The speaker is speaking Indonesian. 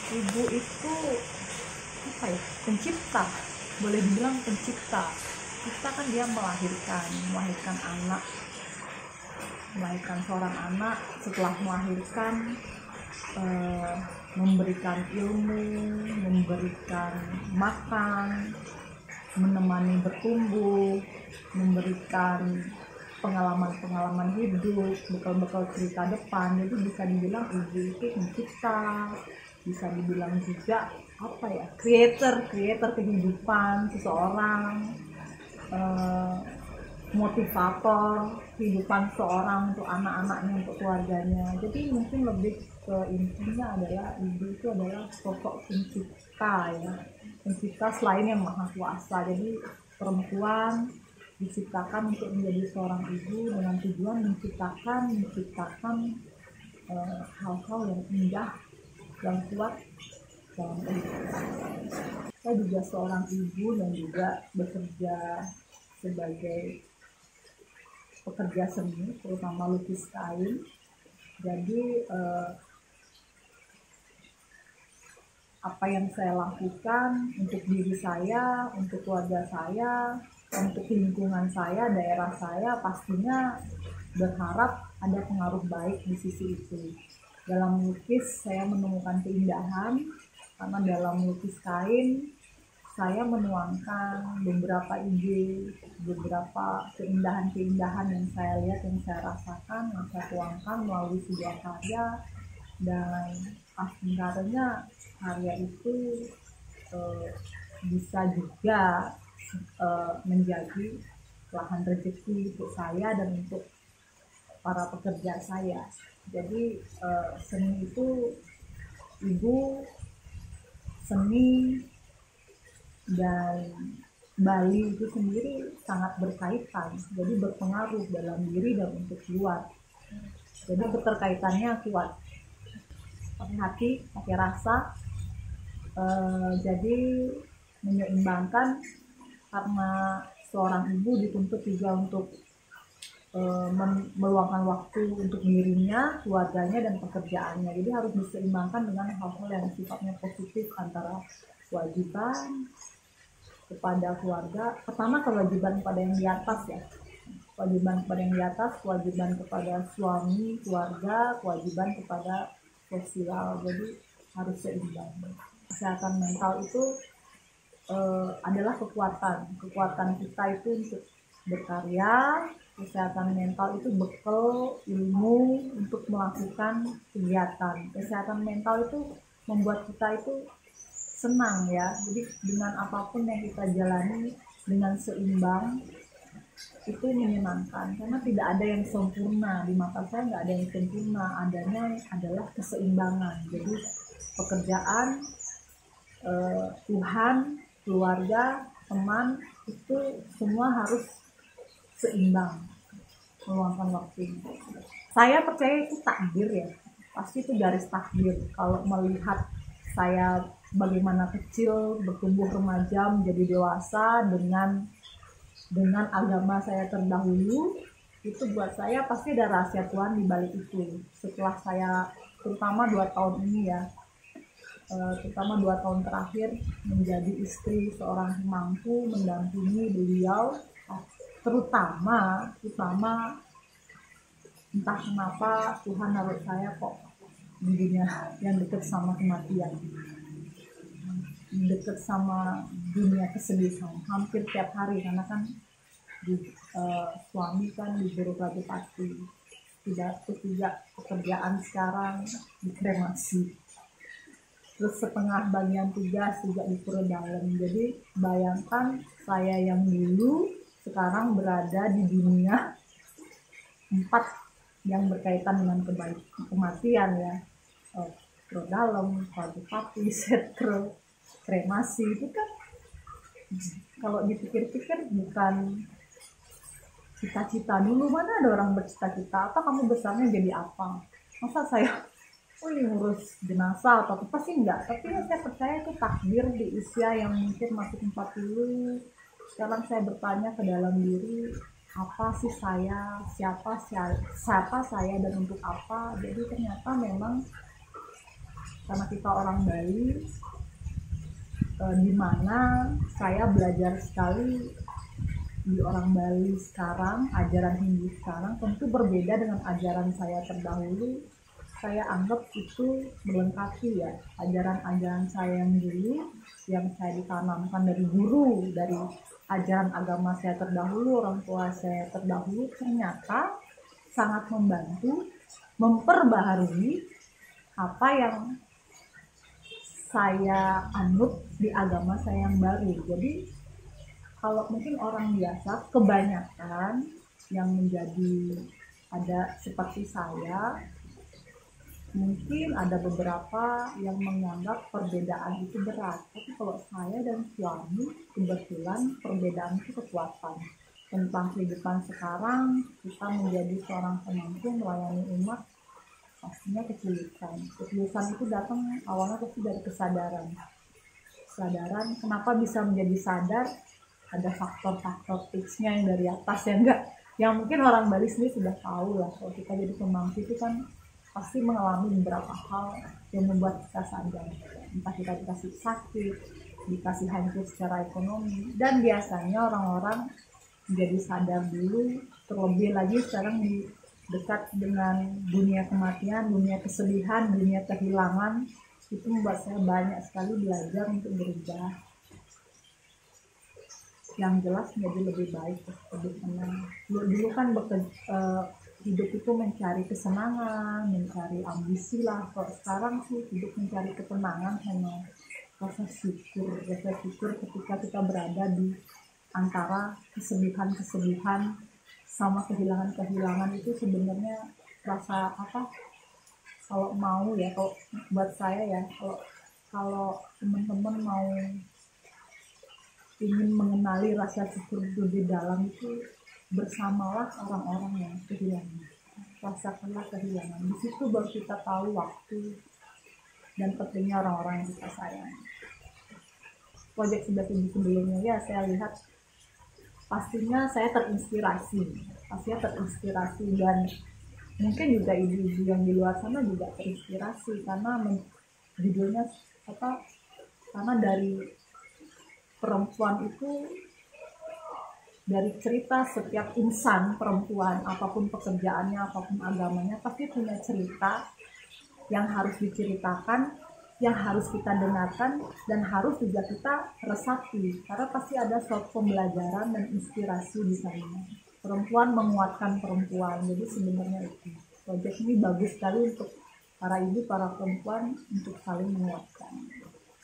Ibu itu apa ya, pencipta, boleh dibilang pencipta. Kita kan dia melahirkan anak, melahirkan seorang anak. Setelah melahirkan, memberikan ilmu, memberikan makan, menemani bertumbuh, memberikan pengalaman-pengalaman hidup, bekal-bekal cerita depan. Jadi bisa dibilang ibu itu pencipta, bisa dibilang juga apa ya, creator kehidupan seseorang, motivator kehidupan seorang untuk anak-anaknya, untuk keluarganya. Jadi mungkin lebih ke intinya adalah ibu itu adalah sosok pencipta ya, pencipta selain yang maha kuasa. Jadi perempuan diciptakan untuk menjadi seorang ibu dengan tujuan menciptakan hal-hal yang indah, yang kuat dalam kehidupan. Saya juga seorang ibu dan juga bekerja sebagai pekerja seni, terutama lukis kain. Jadi apa yang saya lakukan untuk diri saya, untuk keluarga saya, untuk lingkungan saya, daerah saya, pastinya berharap ada pengaruh baik di sisi itu. Dalam melukis saya menemukan keindahan, karena dalam melukis kain saya menuangkan beberapa ide, beberapa keindahan-keindahan yang saya lihat, yang saya rasakan, yang saya tuangkan melalui sebuah karya. Dan akhirnya karya itu bisa juga menjadi lahan rezeki untuk saya dan untuk para pekerja saya. Jadi seni itu, ibu, seni, dan Bali itu sendiri sangat berkaitan, jadi berpengaruh dalam diri dan untuk luar. Jadi keterkaitannya kuat, pakai hati, pakai rasa. Jadi menyeimbangkan, karena seorang ibu dituntut juga untuk meluangkan waktu untuk dirinya, keluarganya, dan pekerjaannya. Jadi harus diseimbangkan dengan hal-hal yang sifatnya positif, antara kewajiban kepada keluarga. Pertama, kewajiban kepada yang di atas ya, kewajiban kepada yang di atas, kewajiban kepada suami, keluarga, kewajiban kepada sosial. Jadi harus seimbang. Kesehatan mental itu adalah kekuatan kita itu untuk berkarya. Kesehatan mental itu bekal ilmu untuk melakukan kegiatan. Kesehatan mental itu membuat kita itu senang ya. Jadi dengan apapun yang kita jalani dengan seimbang itu menyenangkan, karena tidak ada yang sempurna. Di mata saya nggak ada yang sempurna, adanya adalah keseimbangan. Jadi pekerjaan, Tuhan, keluarga, teman, itu semua harus seimbang, meluangkan waktu. Saya percaya itu takdir ya, pasti itu garis takdir. Kalau melihat saya bagaimana kecil, bertumbuh remaja, menjadi dewasa dengan agama saya terdahulu, itu buat saya pasti ada rahasia Tuhan di balik itu. Setelah saya, terutama 2 tahun ini ya, terutama 2 tahun terakhir menjadi istri seorang pemangku, mendampingi beliau, terutama entah kenapa Tuhan naruh saya kok di dunia yang dekat sama kematian, dekat sama dunia kesedihan hampir tiap hari. Karena kan suami kan di birokrasi pasti, ketiga pekerjaan sekarang dikremasi, terus setengah bagian tugas juga di pura dalam. Jadi bayangkan saya yang dulu sekarang berada di dunia 4 yang berkaitan dengan kematian ya, pura dalam, pati, setro, kremasi. Itu kan kalau dipikir-pikir bukan cita-cita dulu. Mana ada orang bercita-cita, apa kamu besarnya jadi apa? Masa saya ngurus jenazah atau apa sih? Enggak. Tapi saya percaya itu takdir. Di usia yang mungkin masih 40, sekarang saya bertanya ke dalam diri, apa sih saya, siapa saya dan untuk apa. Jadi ternyata memang karena kita orang Bali, di mana saya belajar sekali di orang Bali sekarang, ajaran Hindu sekarang tentu berbeda dengan ajaran saya terdahulu. Saya anggap itu melengkapi ya, ajaran-ajaran saya yang dulu, yang saya ditanamkan dari guru, dari ajaran agama saya terdahulu, orang tua saya terdahulu, ternyata sangat membantu memperbaharui apa yang saya anut di agama saya yang baru. Jadi kalau mungkin orang biasa kebanyakan yang menjadi ada seperti saya, mungkin ada beberapa yang menganggap perbedaan itu berat, tapi kalau saya dan suami kebetulan perbedaan itu kekuatan. Tentang kehidupan sekarang, kita menjadi seorang pemangku melayani umat, pastinya kesulitan. Kesulitan itu datang awalnya pasti dari kesadaran. Kesadaran, kenapa bisa menjadi sadar? Ada faktor-faktor tipsnya yang dari atas ya enggak? Yang mungkin orang Bali sendiri sudah tahu lah, kalau kita jadi pemangku itu kan pasti mengalami beberapa hal yang membuat kita sadar. Entah kita dikasih sakit, dikasih hancur secara ekonomi, dan biasanya orang-orang menjadi sadar dulu, terlebih lagi sekarang di dekat dengan dunia kematian, dunia kesedihan, dunia kehilangan, itu membuat saya banyak sekali belajar untuk berubah. Yang jelas menjadi lebih baik, lebih tenang. Dulu kan hidup itu mencari kesenangan, mencari ambisi lah. Kalau sekarang sih hidup mencari ketenangan sama rasa syukur ketika kita berada di antara kesedihan sama kehilangan itu. Sebenarnya rasa apa, kalau mau ya, kalau buat saya ya, kalau teman-teman mau ingin mengenali rasa syukur lebih dalam, itu bersamalah orang-orang yang kehilangan, rasakanlah kehilangan. Di situ baru kita tahu waktu dan pentingnya orang-orang yang kita sayang. Proyek sebelumnya ya saya lihat, pastinya saya terinspirasi dan mungkin juga ibu-ibu yang di luar sana juga terinspirasi karena judulnya apa, karena dari perempuan itu, dari cerita setiap insan perempuan, apapun pekerjaannya, apapun agamanya, pasti punya cerita yang harus diceritakan, yang harus kita dengarkan, dan harus juga kita resapi, karena pasti ada suatu pembelajaran dan inspirasi di sana. Perempuan menguatkan perempuan, jadi sebenarnya itu proyek ini bagus sekali untuk para ibu, para perempuan, untuk saling menguatkan.